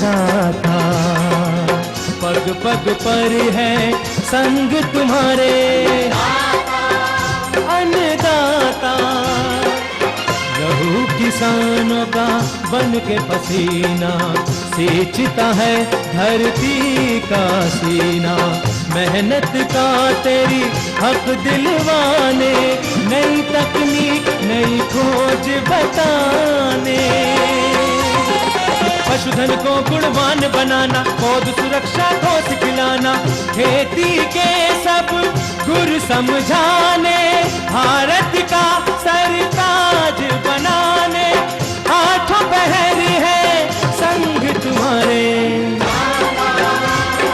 अन्नदाता, पग पग पर है संग तुम्हारे अन्नदाता। लहू किसानों का बन के पसीना सींचता है धरती का सीना। मेहनत का तेरी हक दिलवाने, नई तकनीक नई खोज बताने। पशुधन को गुणवान बनाना, पौध सुरक्षा को सिखलाना, खेती के सब गुर समझाने, भारत का सरताज बनाने। आठों पहर है संग तुम्हारे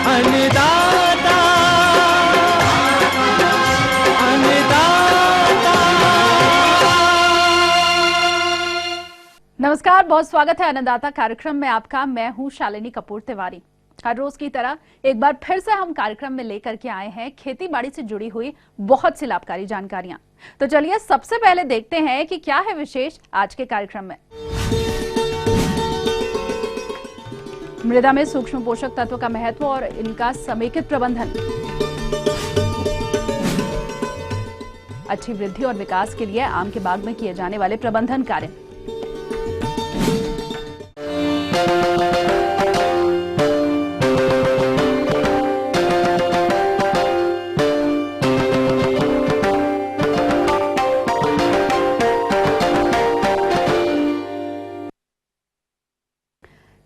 अन्नदाता, अन्नदाता। नमस्कार, बहुत स्वागत है अन्नदाता कार्यक्रम में आपका। मैं हूं शालिनी कपूर तिवारी। हर रोज की तरह एक बार फिर से हम कार्यक्रम में लेकर के आए हैं खेती बाड़ी से जुड़ी हुई बहुत सी लाभकारी जानकारियां। तो चलिए सबसे पहले देखते हैं कि क्या है विशेष आज के कार्यक्रम में। मृदा में सूक्ष्म पोषक तत्व का महत्व और इनका समेकित प्रबंधन। अच्छी वृद्धि और विकास के लिए आम के बाग में किए जाने वाले प्रबंधन कार्य।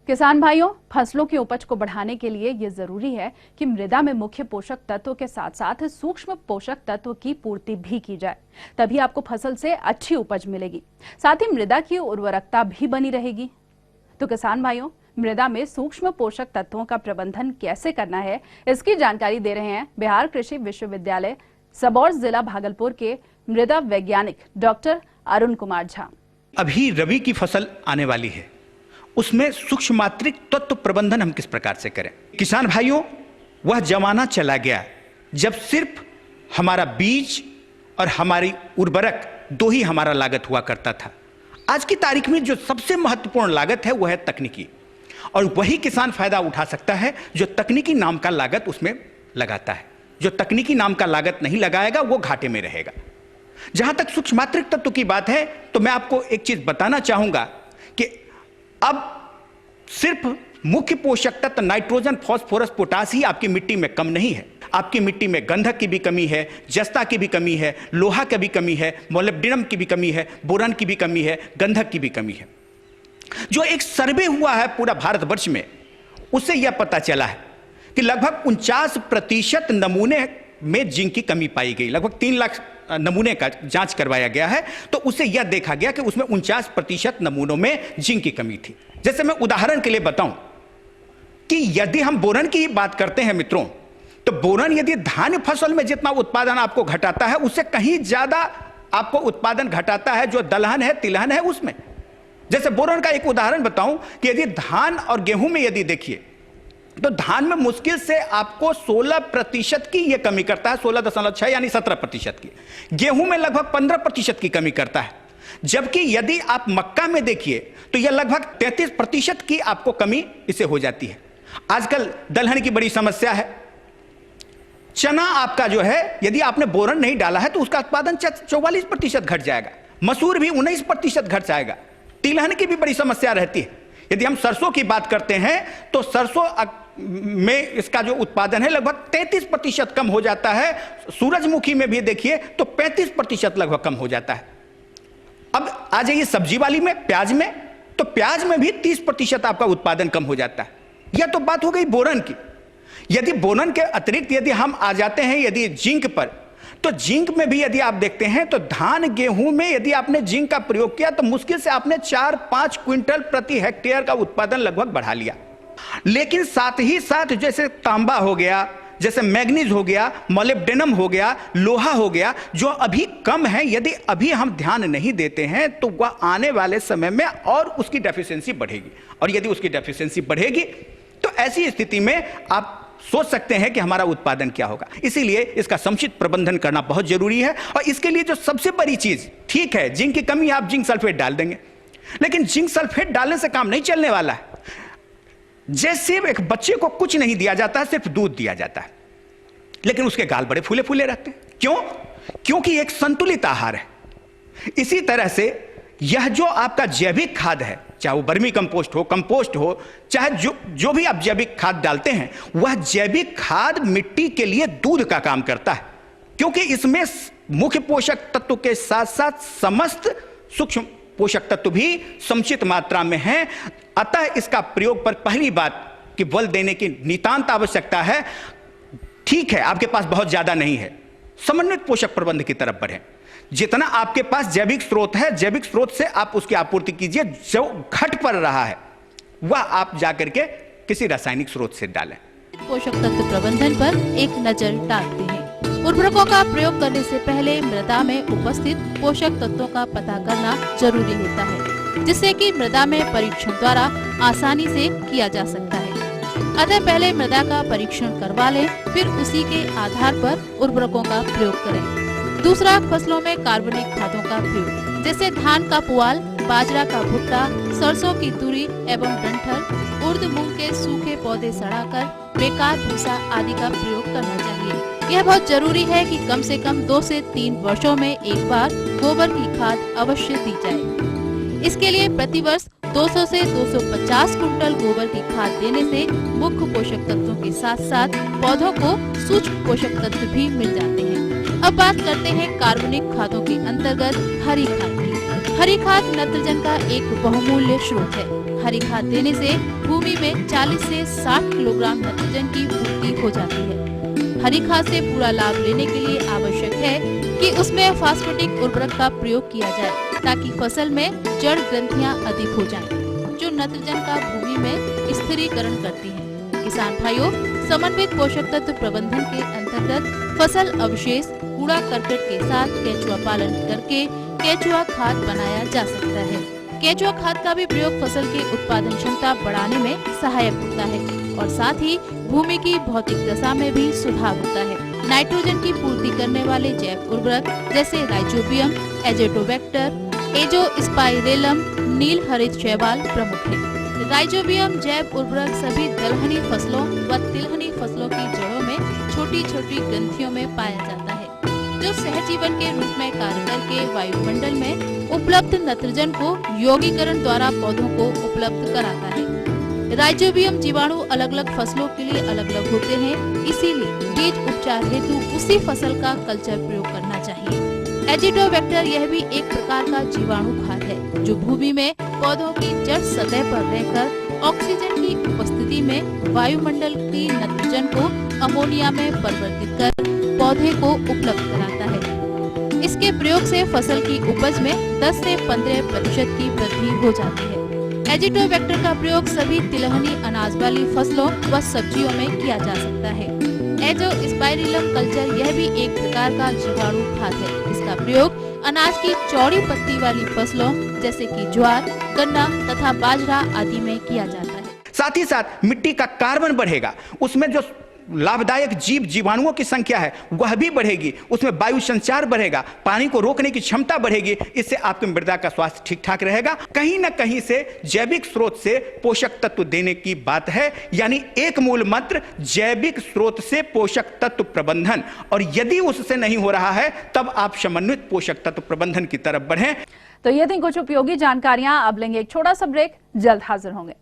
किसान भाइयों, फसलों की उपज को बढ़ाने के लिए ये जरूरी है कि मृदा में मुख्य पोषक तत्वों के साथ साथ सूक्ष्म पोषक तत्व की पूर्ति भी की जाए, तभी आपको फसल से अच्छी उपज मिलेगी, साथ ही मृदा की उर्वरकता भी बनी रहेगी। तो किसान भाइयों, मृदा में सूक्ष्म पोषक तत्वों का प्रबंधन कैसे करना है, इसकी जानकारी दे रहे हैं बिहार कृषि विश्वविद्यालय सबौर जिला भागलपुर के मृदा वैज्ञानिक डॉक्टर अरुण कुमार झा। अभी रबी की फसल आने वाली है, उसमें सूक्ष्म मात्रिक तत्व प्रबंधन हम किस प्रकार से करें। किसान भाइयों, वह जमाना चला गया जब सिर्फ हमारा बीज और हमारी उर्वरक दो ही हमारा लागत हुआ करता था। आज की तारीख में जो सबसे महत्वपूर्ण लागत है वह है तकनीकी, और वही किसान फायदा उठा सकता है जो तकनीकी नाम का लागत उसमें लगाता है। जो तकनीकी नाम का लागत नहीं लगाएगा वो घाटे में रहेगा। जहां तक सूक्ष्म मात्रिक तत्व की बात है, तो मैं आपको एक चीज बताना चाहूंगा कि अब सिर्फ मुख्य पोषक तत्व नाइट्रोजन, फास्फोरस, पोटास ही आपकी मिट्टी में कम नहीं है। आपकी मिट्टी में गंधक की भी कमी है, जस्ता की भी कमी है, लोहा की भी कमी है, मोलिब्डेनम की भी कमी है, बोरान की भी कमी है, गंधक की भी कमी है। जो एक सर्वे हुआ है पूरा भारतवर्ष में, उससे यह पता चला है कि लगभग 49% नमूने में जिंक की कमी पाई गई। लगभग 3 लाख नमूने का जांच करवाया गया है, तो उससे यह देखा गया कि उसमें 49% नमूनों में जिंक की कमी थी। जैसे मैं उदाहरण के लिए बताऊं कि यदि हम बोरन की बात करते हैं मित्रों, तो बोरन यदि धान फसल में जितना उत्पादन आपको घटाता है, उससे कहीं ज्यादा आपको उत्पादन घटाता है जो दलहन है, तिलहन है उसमें। जैसे बोरन का एक उदाहरण बताऊं कि यदि धान और गेहूं में यदि देखिए, तो धान में मुश्किल से आपको 16% की यह कमी करता है, 16.6 यानी 17% की। गेहूं में लगभग 15% की कमी करता है। जबकि यदि आप मक्का में देखिए तो यह लगभग 33% की आपको कमी इससे हो जाती है। आजकल दलहन की बड़ी समस्या है। चना आपका जो है, यदि आपने बोरन नहीं डाला है तो उसका उत्पादन 44% घट जाएगा। मसूर भी 19% घट जाएगा। तिलहन की भी बड़ी समस्या रहती है। यदि हम सरसों की बात करते हैं तो सरसों में इसका जो उत्पादन है लगभग 33% कम हो जाता है। सूरजमुखी में भी देखिए तो 35% लगभग कम हो जाता है। अब आ जाइए सब्जी वाली में, प्याज में, तो प्याज में भी 30% आपका उत्पादन कम हो जाता है। यह तो बात हो गई बोरन की। यदि बोरन के अतिरिक्त यदि हम आ जाते हैं यदि जिंक पर, तो जिंक में भी यदि आप देखते हैं तो धान गेहूं में यदि आपने जिंक का प्रयोग किया तो मुश्किल से आपने 4-5 क्विंटल प्रति हेक्टेयर का उत्पादन लगभग बढ़ा लिया। लेकिन साथ ही साथ जैसे तांबा हो गया, जैसे मैग्नीज हो गया, मोलिब्डेनम हो गया, लोहा हो गया, जो अभी कम है, यदि अभी हम ध्यान नहीं देते हैं तो वह आने वाले समय में और उसकी डेफिशिएंसी बढ़ेगी। और यदि उसकी डेफिशिएंसी बढ़ेगी तो ऐसी स्थिति में आप सोच सकते हैं कि हमारा उत्पादन क्या होगा। इसीलिए इसका समुचित प्रबंधन करना बहुत जरूरी है। और इसके लिए जो सबसे बड़ी चीज, ठीक है जिंक की कमी, आप जिंक सल्फेट डाल देंगे, लेकिन जिंक सल्फेट डालने से काम नहीं चलने वाला है। जैसे एक बच्चे को कुछ नहीं दिया जाता, सिर्फ दूध दिया जाता है, लेकिन उसके गाल बड़े फूले फूले रहते हैं। क्यों? क्योंकि एक संतुलित आहार है। इसी तरह से यह जो आपका जैविक खाद है, चाहे वो वर्मी कंपोस्ट हो, चाहे जो भी आप जैविक खाद डालते हैं, वह जैविक खाद मिट्टी के लिए दूध का काम करता है, क्योंकि इसमें मुख्य पोषक तत्व के साथ साथ समस्त सूक्ष्म पोषक तत्व भी समुचित मात्रा में हैं। अतः इसका प्रयोग पर पहली बात कि बल देने की नितांत आवश्यकता है। ठीक है, आपके पास बहुत ज्यादा नहीं है, समन्वित पोषक प्रबंध की तरफ बढ़ें। जितना आपके पास जैविक स्रोत है, जैविक स्रोत से आप उसकी आपूर्ति कीजिए। जो घट पर रहा है वह आप जाकर के किसी रासायनिक स्रोत से डालें। पोषक तत्व प्रबंधन पर एक नजर डालते हैं। उर्वरकों का प्रयोग करने से पहले मृदा में उपस्थित पोषक तत्वों का पता करना जरूरी होता है, जिससे कि मृदा में परीक्षण द्वारा आसानी से किया जा सकता है। अतः पहले मृदा का परीक्षण करवा लें, फिर उसी के आधार पर उर्वरकों का प्रयोग करें। दूसरा, फसलों में कार्बनिक खादों का प्रयोग, जैसे धान का पुआल, बाजरा का भुट्टा, सरसों की तुरी एवं डंठल, उर्द मूंग के सूखे पौधे सड़ाकर बेकार भूसा आदि का प्रयोग करना चाहिए। यह बहुत जरूरी है कि कम से कम 2 से 3 वर्षों में एक बार गोबर की खाद अवश्य दी जाए। इसके लिए प्रति वर्ष 200 से 250 कुंटल गोबर की खाद देने से मुख्य पोषक तत्वों के साथ साथ पौधों को सूक्ष्म पोषक तत्व भी मिल जाते हैं। अब बात करते हैं कार्बनिक खादों के अंतर्गत हरी खाद की। हरी खाद नाइट्रोजन का एक बहुमूल्य स्रोत है। हरी खाद देने से भूमि में 40 से 60 किलोग्राम नाइट्रोजन की पूर्ति हो जाती है। हरी खाद से पूरा लाभ लेने के लिए आवश्यक है कि उसमें फास्फेटिक उर्वरक का प्रयोग किया जाए, ताकि फसल में जड़ ग्रंथियां अधिक हो जाएं, जो नाइट्रोजन का भूमि में स्थिरीकरण करती हैं। किसान भाइयों, समन्वित पोषक तत्व प्रबंधन के अंतर्गत फसल अवशेष कूड़ा करकट के साथ केंचुआ पालन करके केंचुआ खाद बनाया जा सकता है। केंचुआ खाद का भी प्रयोग फसल की उत्पादन क्षमता बढ़ाने में सहायक होता है और साथ ही भूमि की भौतिक दशा में भी सुधार होता है। नाइट्रोजन की पूर्ति करने वाले जैव उर्वरक जैसे राइजोबियम, एजेटोबैक्टर, एजोस्पाइरेलम, नील हरित शैवाल प्रमुख है। राइजोबियम जैव उर्वरक सभी दलहनी फसलों व तिलहनी फसलों की जड़ों में छोटी छोटी ग्रंथियों में पाया जाता है, जो सहजीवन के रूप में कार्य करके वायुमंडल में उपलब्ध नाइट्रोजन को यौगिकरण द्वारा पौधों को उपलब्ध कराता है। राइजोबियम जीवाणु अलग अलग फसलों के लिए अलग अलग होते हैं, इसीलिए बीज उपचार हेतु उसी फसल का कल्चर प्रयोग करना चाहिए। एजिटोबैक्टर यह भी एक प्रकार का जीवाणु खाद है, जो भूमि में पौधों की जड़ सतह पर रहकर ऑक्सीजन की उपस्थिति में वायुमंडल की नाइट्रोजन को अमोनिया में परिवर्तित कर पौधे को उपलब्ध कराता है। इसके प्रयोग से फसल की उपज में 10 से 15% की वृद्धि हो जाती है। एजिटोबैक्टर का प्रयोग सभी तिलहनी अनाज वाली फसलों व सब्जियों में किया जा सकता है। एजोस्पाइरिलम कल्चर यह भी एक प्रकार का जीवाणु खाद है। इसका प्रयोग अनाज की चौड़ी पत्ती वाली फसलों जैसे कि ज्वार, गन्ना तथा बाजरा आदि में किया जाता है। साथ ही साथ मिट्टी का कार्बन बढ़ेगा, उसमें जो लाभदायक जीव जीवाणुओं की संख्या है वह भी बढ़ेगी, उसमें वायु संचार बढ़ेगा, पानी को रोकने की क्षमता बढ़ेगी। इससे आपकी मृदा का स्वास्थ्य ठीक ठाक रहेगा। कहीं ना कहीं से जैविक स्रोत से पोषक तत्व देने की बात है, यानी एक मूल मंत्र जैविक स्रोत से पोषक तत्व प्रबंधन। और यदि उससे नहीं हो रहा है तब आप समन्वित पोषक तत्व प्रबंधन की तरफ बढ़ें। तो ये थी कुछ उपयोगी जानकारियां। अब लेंगे एक छोटा सा ब्रेक, जल्द हाजिर होंगे।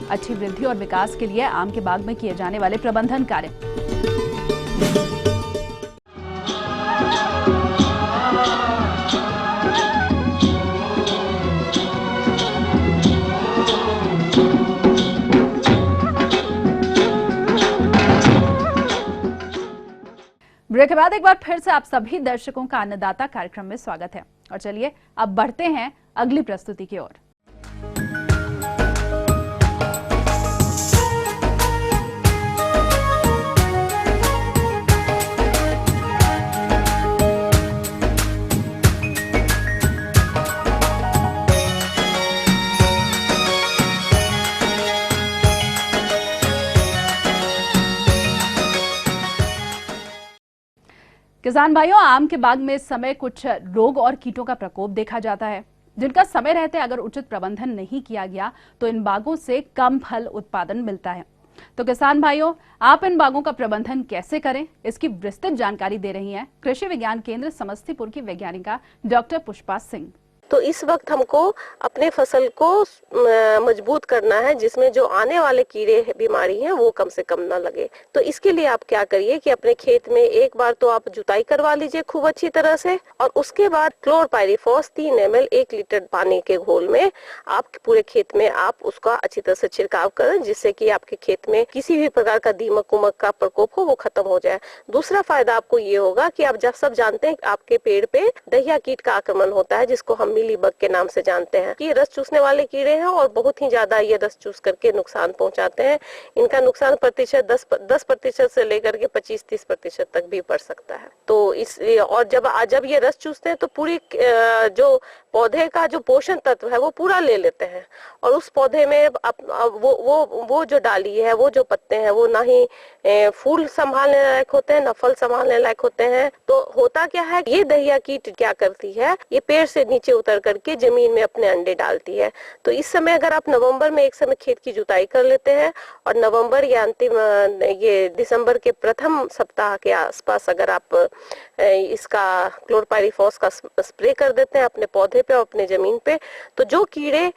अच्छी वृद्धि और विकास के लिए आम के बाग में किए जाने वाले प्रबंधन कार्य। ब्रेक के बाद एक बार फिर से आप सभी दर्शकों का अन्नदाता कार्यक्रम में स्वागत है। और चलिए अब बढ़ते हैं अगली प्रस्तुति की ओर। किसान भाइयों, आम के बाग में इस समय कुछ रोग और कीटों का प्रकोप देखा जाता है। जिनका समय रहते अगर उचित प्रबंधन नहीं किया गया तो इन बागों से कम फल उत्पादन मिलता है। तो किसान भाइयों, आप इन बागों का प्रबंधन कैसे करें, इसकी विस्तृत जानकारी दे रही हैं कृषि विज्ञान केंद्र समस्तीपुर की वैज्ञानिका डॉक्टर पुष्पा सिंह। तो इस वक्त हमको अपने फसल को मजबूत करना है, जिसमें जो आने वाले कीड़े बीमारी हैं वो कम से कम ना लगे। तो इसके लिए आप क्या करिए कि अपने खेत में एक बार तो आप जुताई करवा लीजिए खूब अच्छी तरह से, और उसके बाद क्लोरपाइरिफॉस 3 ml 1 लीटर पानी के घोल में आप पूरे खेत में आप उसका अच्छी तरह से छिड़काव करें, जिससे कि आपके खेत में किसी भी प्रकार का दीमक उमक का प्रकोप हो वो खत्म हो जाए। दूसरा फायदा आपको ये होगा कि आप जब सब जानते हैं आपके पेड़ पे दहिया कीट का आक्रमण होता है, जिसको हम मिलीबग के नाम से जानते हैं। ये रस चूसने वाले कीड़े हैं और बहुत ही ज्यादा ये रस चूस करके नुकसान पहुंचाते हैं। इनका नुकसान प्रतिशत 10% से लेकर के 25-30% तक भी बढ़ सकता है। तो इसलिए, और जब ये रस चूसते हैं तो पूरी जो पौधे का जो पोषण तत्व है वो पूरा ले लेते हैं, और उस पौधे में वो जो डाली है, वो जो पत्ते हैं, वो ना ही फूल संभालने लायक होते हैं, ना फल संभालने लायक होते हैं। तो होता क्या है, ये दहिया कीट क्या करती है, ये पेड़ से नीचे उतर करके जमीन में अपने अंडे डालती है। तो इस समय अगर आप नवंबर में एक समय खेत की जुताई कर लेते हैं और नवंबर या अंतिम ये दिसंबर के प्रथम सप्ताह के आसपास अगर आप इसका क्लोरपाइरिफॉस का स्प्रे कर देते हैं अपने पौधे पे और अपने जमीन पे, तो जो कीड़े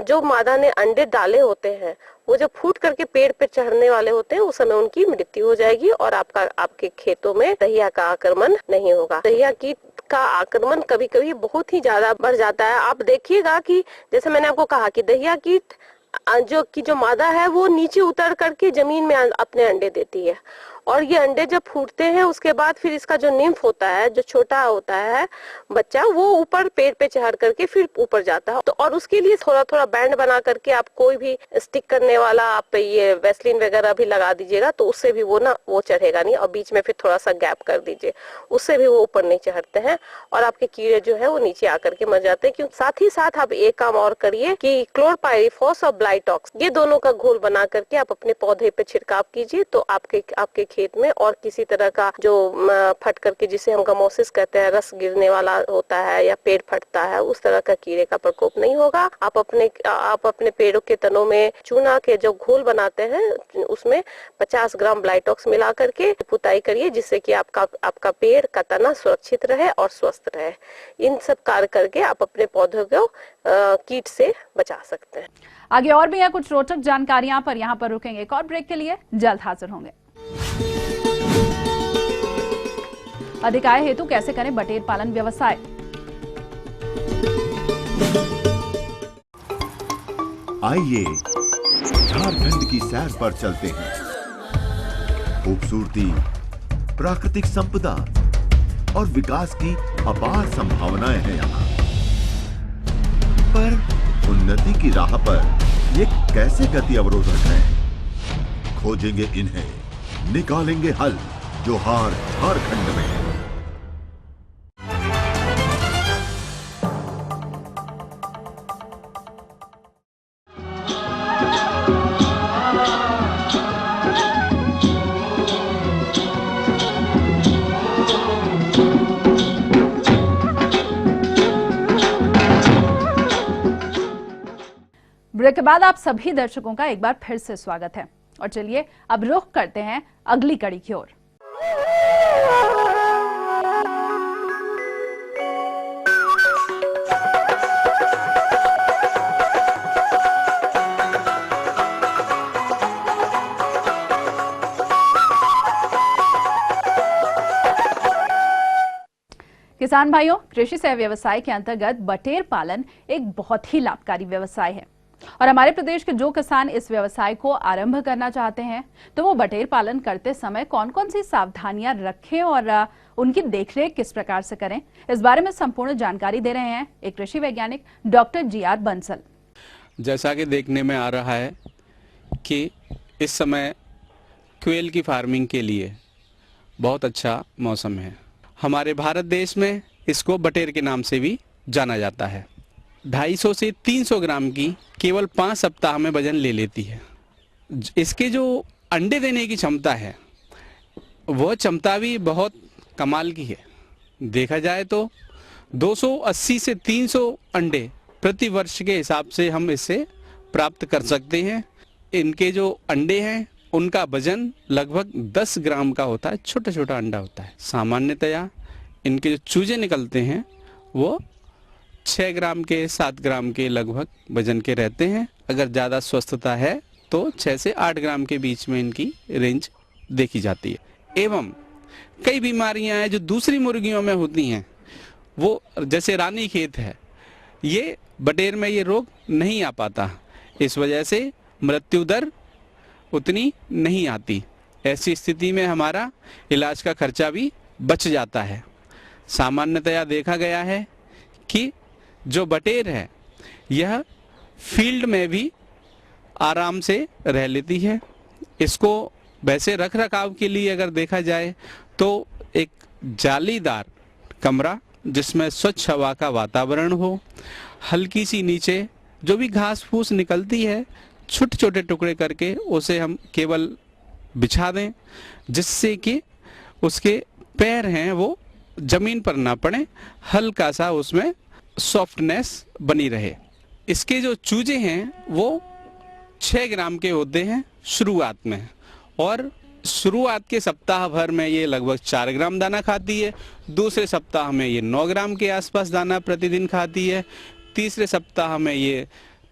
जो मादा ने अंडे डाले होते हैं वो जब फूट करके पेड़ पे चढ़ने वाले होते हैं उस समय उनकी मृत्यु हो जाएगी और आपके खेतों में दहिया का आक्रमण नहीं होगा। दहिया कीट का आक्रमण कभी कभी बहुत ही ज्यादा बढ़ जाता है। आप देखिएगा कि जैसे मैंने आपको कहा कि दहिया कीट जो मादा है वो नीचे उतर करके जमीन में अपने अंडे देती है, और ये अंडे जब फूटते हैं उसके बाद फिर इसका जो निम्फ होता है, जो छोटा होता है बच्चा, वो ऊपर पेड़ पे चढ़ करके फिर ऊपर जाता है। तो और उसके लिए थोड़ा थोड़ा बैंड बना करके आप कोई भी स्टिक करने वाला आप ये वैसलीन वगैरह भी लगा दीजिएगा, तो उससे भी वो चढ़ेगा नहीं, और बीच में फिर थोड़ा सा गैप कर दीजिए, उससे भी वो ऊपर नहीं चढ़ते हैं और आपके कीड़े जो है वो नीचे आकर के मर जाते हैं। क्योंकि साथ ही साथ आप एक काम और करिए कि क्लोरपाइरिफॉस और ब्लाइटॉक्स ये दोनों का घोल बना करके आप अपने पौधे पे छिड़काव कीजिए, तो आपके खेत में और किसी तरह का जो फट करके, जिसे हम गमोसिस कहते हैं, रस गिरने वाला होता है या पेड़ फटता है, उस तरह का कीड़े का प्रकोप नहीं होगा। आप अपने पेड़ों के तनों में चूना के जो घोल बनाते हैं उसमें 50 ग्राम ब्लाइटॉक्स मिला करके पुताई करिए, जिससे कि आपका पेड़ का तना सुरक्षित रहे और स्वस्थ रहे। इन सब कार्य करके आप अपने पौधों को कीट से बचा सकते हैं। आगे और भी है कुछ रोचक जानकारियां, पर यहाँ पर रुकेंगे एक और ब्रेक के लिए, जल्द हाजिर होंगे। अधिक आय हेतु कैसे करें बटेर पालन व्यवसाय। आइए झारखंड की सैर पर चलते हैं। खूबसूरती, प्राकृतिक संपदा और विकास की अपार संभावनाएं हैं यहाँ। पर उन्नति की राह पर ये कैसे गति अवरोधक है? खोजेंगे इन्हें, निकालेंगे हल। जोहार झारखंड में। ब्रेक के बाद आप सभी दर्शकों का एक बार फिर से स्वागत है, और चलिए अब रुख करते हैं अगली कड़ी की ओर। किसान भाइयों, कृषि सह व्यवसाय के अंतर्गत बटेर पालन एक बहुत ही लाभकारी व्यवसाय है, और हमारे प्रदेश के जो किसान इस व्यवसाय को आरंभ करना चाहते हैं तो वो बटेर पालन करते समय कौन कौन सी सावधानियां रखें और उनकी देखरेख किस प्रकार से करें, इस बारे में संपूर्ण जानकारी दे रहे हैं एक कृषि वैज्ञानिक डॉक्टर जी.आर. बंसल। जैसा कि देखने में आ रहा है कि इस समय क्वेल की फार्मिंग के लिए बहुत अच्छा मौसम है। हमारे भारत देश में इसको बटेर के नाम से भी जाना जाता है। 250 से 300 ग्राम की केवल 5 सप्ताह में वजन ले लेती है। इसके जो अंडे देने की क्षमता है वह क्षमता भी बहुत कमाल की है। देखा जाए तो 280 से 300 अंडे प्रति वर्ष के हिसाब से हम इससे प्राप्त कर सकते हैं। इनके जो अंडे हैं उनका वजन लगभग 10 ग्राम का होता है, छोटा छोटा अंडा होता है। सामान्यतया इनके जो चूजे निकलते हैं वो 6 ग्राम के 7 ग्राम के लगभग वजन के रहते हैं। अगर ज़्यादा स्वस्थता है तो 6 से 8 ग्राम के बीच में इनकी रेंज देखी जाती है। एवं कई बीमारियां हैं जो दूसरी मुर्गियों में होती हैं, वो जैसे रानीखेत है, ये बटेर में ये रोग नहीं आ पाता, इस वजह से मृत्यु दर उतनी नहीं आती। ऐसी स्थिति में हमारा इलाज का खर्चा भी बच जाता है। सामान्यतया देखा गया है कि जो बटेर है यह फील्ड में भी आराम से रह लेती है। इसको वैसे रख रखाव के लिए अगर देखा जाए तो एक जालीदार कमरा जिसमें स्वच्छ हवा का वातावरण हो, हल्की सी नीचे जो भी घास फूस निकलती है छोटे छोटे टुकड़े करके उसे हम केवल बिछा दें, जिससे कि उसके पैर हैं वो जमीन पर ना पड़े, हल्का सा उसमें सॉफ्टनेस बनी रहे। इसके जो चूजे हैं वो 6 ग्राम के होते हैं शुरुआत में, और शुरुआत के सप्ताह भर में ये लगभग 4 ग्राम दाना खाती है। दूसरे सप्ताह में ये 9 ग्राम के आसपास दाना प्रतिदिन खाती है। तीसरे सप्ताह में ये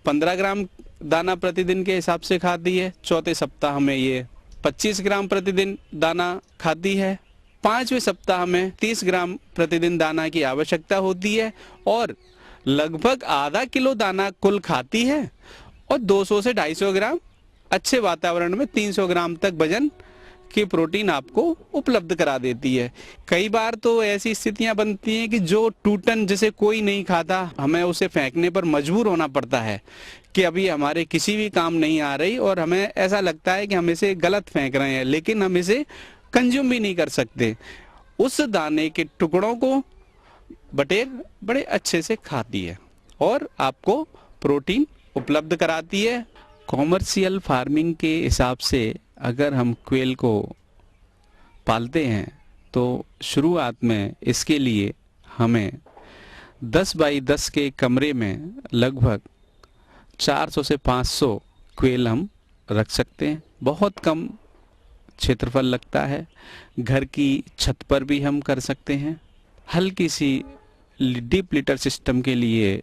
15 ग्राम दाना प्रतिदिन के हिसाब से खाती है। चौथे सप्ताह में ये 25 ग्राम प्रतिदिन दाना खाती है। 5वें सप्ताह में 30 ग्राम प्रतिदिन दाना की आवश्यकता होती है और लगभग आधा किलो दाना कुल खाती है, और 200 से 250 ग्राम अच्छे वातावरण में 300 ग्राम तक वजन की प्रोटीन आपको उपलब्ध करा देती है। कई बार तो ऐसी स्थितियां बनती हैं कि जो टूटन जिसे कोई नहीं खाता, हमें उसे फेंकने पर मजबूर होना पड़ता है कि अभी हमारे किसी भी काम नहीं आ रही, और हमें ऐसा लगता है कि हम इसे गलत फेंक रहे हैं, लेकिन हम इसे कंज्यूम भी नहीं कर सकते। उस दाने के टुकड़ों को बटेर बड़े अच्छे से खाती है और आपको प्रोटीन उपलब्ध कराती है। कॉमर्शियल फार्मिंग के हिसाब से अगर हम क्वेल को पालते हैं तो शुरुआत में इसके लिए हमें 10 बाई 10 के कमरे में लगभग 400 से 500 क्वेल हम रख सकते हैं। बहुत कम क्षेत्रफल लगता है। घर की छत पर भी हम कर सकते हैं। हल्की सी डीप लिटर सिस्टम के लिए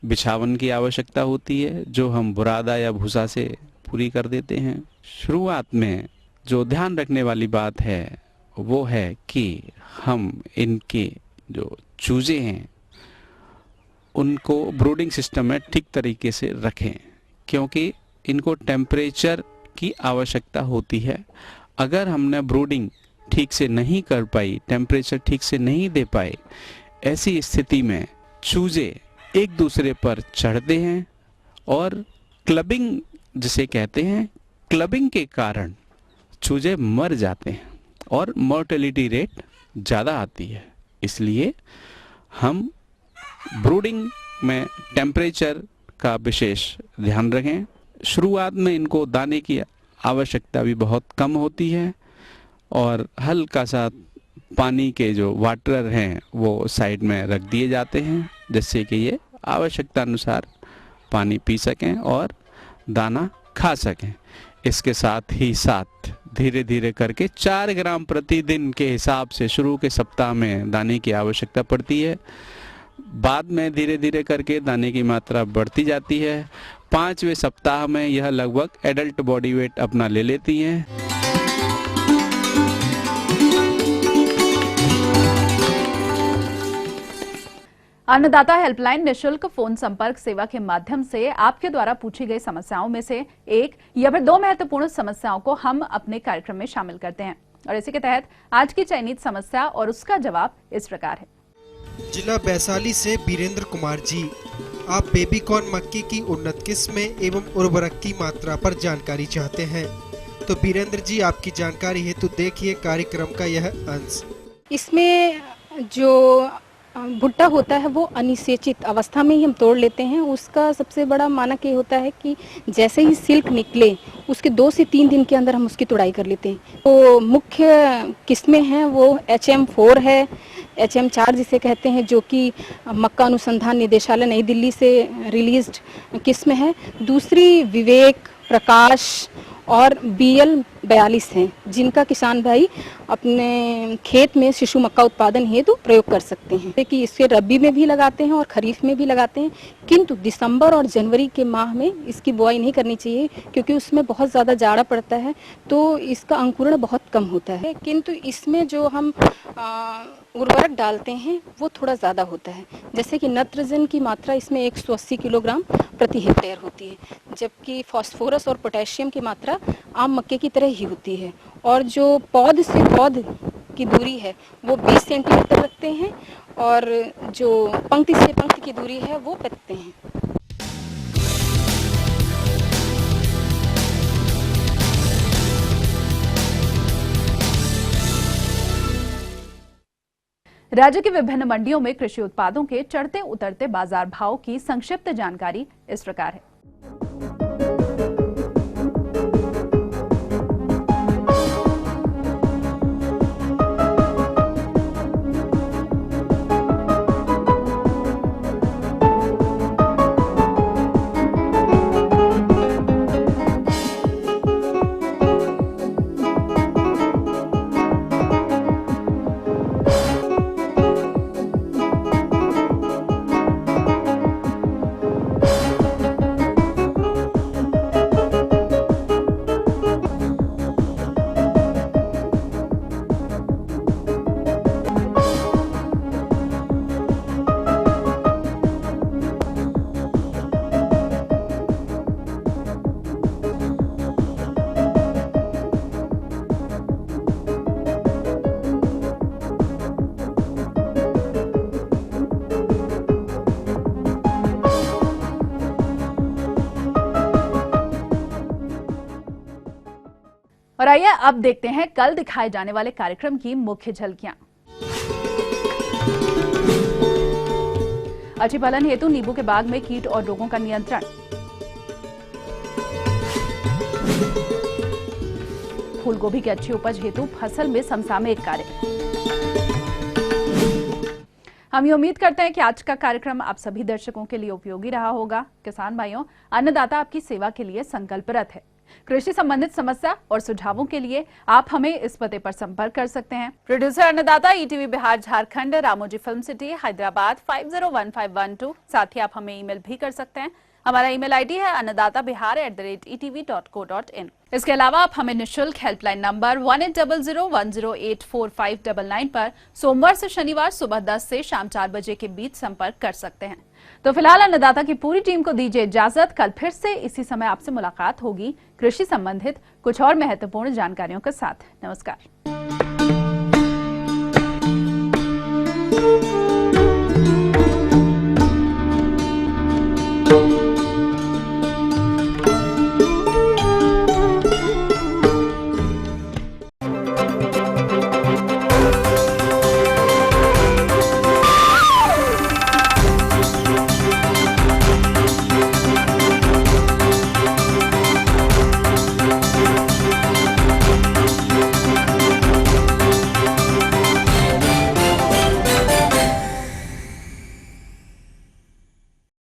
बिछावन की आवश्यकता होती है, जो हम बुरादा या भूसा से पूरी कर देते हैं। शुरुआत में जो ध्यान रखने वाली बात है वो है कि हम इनके जो चूजे हैं उनको ब्रूडिंग सिस्टम में ठीक तरीके से रखें, क्योंकि इनको टेम्परेचर की आवश्यकता होती है। अगर हमने ब्रूडिंग ठीक से नहीं कर पाई, टेम्परेचर ठीक से नहीं दे पाए, ऐसी स्थिति में चूजे एक दूसरे पर चढ़ते हैं और क्लबिंग जिसे कहते हैं, क्लबिंग के कारण चूजे मर जाते हैं और मोर्टेलिटी रेट ज़्यादा आती है। इसलिए हम ब्रूडिंग में टेम्परेचर का विशेष ध्यान रखें। शुरुआत में इनको दाने की आवश्यकता भी बहुत कम होती है और हल्का सा पानी के जो वाटर हैं वो साइड में रख दिए जाते हैं, जिससे कि ये आवश्यकता अनुसार पानी पी सकें और दाना खा सकें। इसके साथ ही साथ धीरे धीरे करके 4 ग्राम प्रतिदिन के हिसाब से शुरू के सप्ताह में दाने की आवश्यकता पड़ती है। बाद में धीरे धीरे करके दाने की मात्रा बढ़ती जाती है। 5वें सप्ताह में यह लगभग एडल्ट बॉडी वेट अपना ले लेती हैं। अन्नदाता हेल्पलाइन निशुल्क फोन संपर्क सेवा के माध्यम से आपके द्वारा पूछी गई समस्याओं में से एक या फिर 2 महत्वपूर्ण समस्याओं को हम अपने कार्यक्रम में शामिल करते हैं, और इसी के तहत आज की चयनित समस्या और उसका जवाब इस प्रकार है। जिला वैशाली से वीरेंद्र कुमार जी, आप बेबीकॉर्न मक्की की उन्नत किस्में एवं उर्वरक की मात्रा पर जानकारी चाहते हैं। तो वीरेंद्र जी, आपकी जानकारी हेतु देखिए कार्यक्रम का यह अंश। इसमें जो भुट्टा होता है वो अनिषेचित अवस्था में ही हम तोड़ लेते हैं। उसका सबसे बड़ा मानक ये होता है कि जैसे ही सिल्क निकले उसके 2 से 3 दिन के अंदर हम उसकी तुड़ाई कर लेते हैं। तो मुख्य किस्में हैं वो HM4 है, HM4 जिसे कहते हैं, जो कि मक्का अनुसंधान निदेशालय नई दिल्ली से रिलीज्ड किस्म है। दूसरी विवेक, प्रकाश और BL 42 हैं, जिनका किसान भाई अपने खेत में शिशु मक्का उत्पादन हेतु प्रयोग कर सकते हैं। कि इसके रबी में भी लगाते हैं और खरीफ में भी लगाते हैं, किंतु दिसंबर और जनवरी के माह में इसकी बुआई नहीं करनी चाहिए, क्योंकि उसमें बहुत ज़्यादा जाड़ा पड़ता है, तो इसका अंकुरण बहुत कम होता है। किंतु इसमें जो हम उर्वरक डालते हैं वो थोड़ा ज़्यादा होता है। जैसे कि नाइट्रोजन की मात्रा इसमें 180 किलोग्राम प्रति हेक्टेयर होती है, जबकि फास्फोरस और पोटेशियम की मात्रा आम मक्के की तरह ही होती है। और जो पौध से पौध की दूरी है वो 20 सेंटीमीटर रखते हैं, और जो पंक्ति से पंक्ति की दूरी है वो रखते हैं। राज्य की विभिन्न मंडियों में कृषि उत्पादों के चढ़ते उतरते बाजार भाव की संक्षिप्त जानकारी इस प्रकार है। और आइए अब देखते हैं कल दिखाए जाने वाले कार्यक्रम की मुख्य झलकियां। अच्छी फलन हेतु नींबू के बाग में कीट और रोगों का नियंत्रण, फूलगोभी की अच्छी उपज हेतु फसल में समसामयिक कार्य। हम ये उम्मीद करते हैं कि आज का कार्यक्रम आप सभी दर्शकों के लिए उपयोगी रहा होगा। किसान भाइयों, अन्नदाता आपकी सेवा के लिए संकल्परत है। कृषि संबंधित समस्या और सुझावों के लिए आप हमें इस पते पर संपर्क कर सकते हैं। प्रोड्यूसर अन्नदाता, ETV Bihar Jharkhand, Ramoji film city, Hyderabad 501512। साथ ही आप हमें ईमेल भी कर सकते हैं। हमारा ईमेल आईडी है annadatabihar@etv.co.in। इसके अलावा आप हमें निःशुल्क हेल्पलाइन नंबर 180010845999 पर सोमवार से शनिवार सुबह 10 से शाम 4 बजे के बीच संपर्क कर सकते हैं। तो फिलहाल अन्नदाता की पूरी टीम को दीजिए इजाजत। कल फिर से इसी समय आपसे मुलाकात होगी कृषि संबंधित कुछ और महत्वपूर्ण जानकारियों के साथ। नमस्कार।